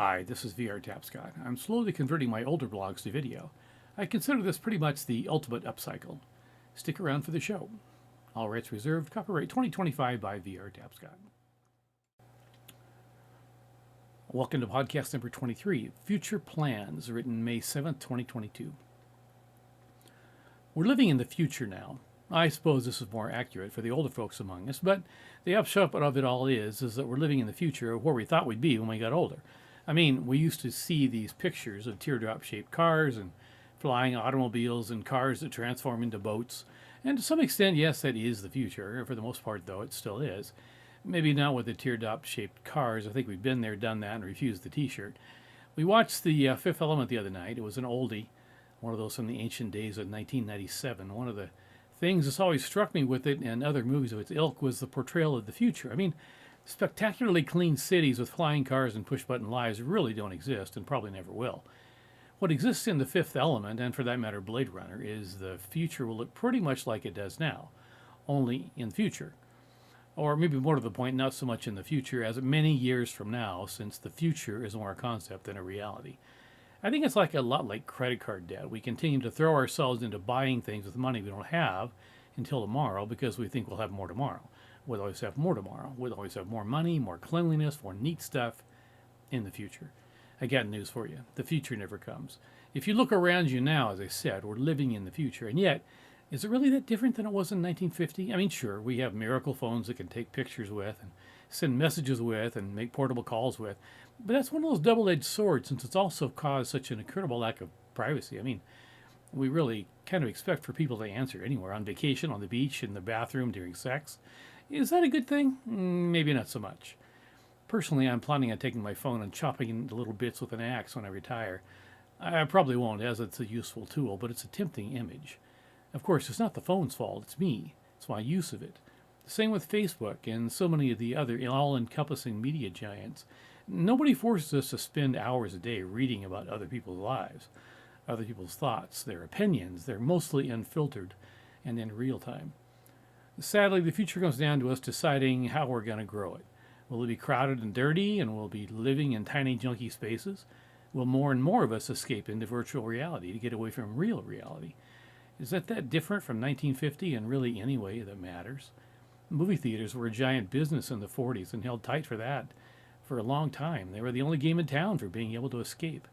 Hi, this is VR Tapscott. I'm slowly converting my older blogs to video. I consider this pretty much the ultimate upcycle. Stick around for the show. All rights reserved, copyright 2025 by VR Tapscott. Welcome to podcast number 23, Future Plans, written May 7th, 2022. We're living in the future now. I suppose this is more accurate for the older folks among us, but the upshot of it all is that we're living in the future of where we thought we'd be when we got older. I mean, we used to see these pictures of teardrop-shaped cars and flying automobiles and cars that transform into boats. And to some extent, yes, that is the future. For the most part, though, it still is. Maybe not with the teardrop-shaped cars. I think we've been there, done that, and refused the T-shirt. We watched The Fifth Element the other night. It was an oldie, one of those from the ancient days of 1997. One of the things that's always struck me with it and other movies of its ilk was the portrayal of the future. I mean, spectacularly clean cities with flying cars and push-button lives really don't exist and probably never will. What exists in The Fifth Element, and for that matter Blade Runner, is the future will look pretty much like it does now, only in the future. Or maybe more to the point, not so much in the future as many years from now, since the future is more a concept than a reality. I think it's like a lot like credit card debt. We continue to throw ourselves into buying things with money we don't have until tomorrow because we think we'll have more tomorrow. We'll always have more tomorrow. We'll always have more money, more cleanliness, more neat stuff in the future. I got news for you. The future never comes. If you look around you now, as I said, we're living in the future. And yet, is it really that different than it was in 1950? I mean, sure, we have miracle phones that can take pictures with and send messages with and make portable calls with. But that's one of those double-edged swords since it's also caused such an incredible lack of privacy. I mean, we really kind of expect for people to answer anywhere, on vacation, on the beach, in the bathroom, during sex. Is that a good thing? Maybe not so much. Personally, I'm planning on taking my phone and chopping it into little bits with an axe when I retire. I probably won't, as it's a useful tool, but it's a tempting image. Of course, it's not the phone's fault, it's me. It's my use of it. The same with Facebook and so many of the other all-encompassing media giants. Nobody forces us to spend hours a day reading about other people's lives, other people's thoughts, their opinions. They're mostly unfiltered and in real time. Sadly, the future comes down to us deciding how we're going to grow it. Will it be crowded and dirty, and we'll be living in tiny, junky spaces? Will more and more of us escape into virtual reality to get away from real reality? Is that different from 1950 and really any way that matters? Movie theaters were a giant business in the 40s and held tight for that for a long time. They were the only game in town for being able to escape.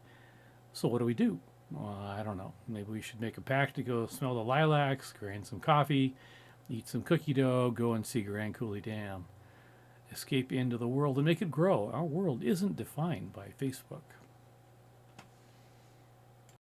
So what do we do? Well, I don't know. Maybe we should make a pact to go smell the lilacs, grind some coffee, eat some cookie dough, go and see Grand Coulee Dam. Escape into the world and make it grow. Our world isn't defined by Facebook.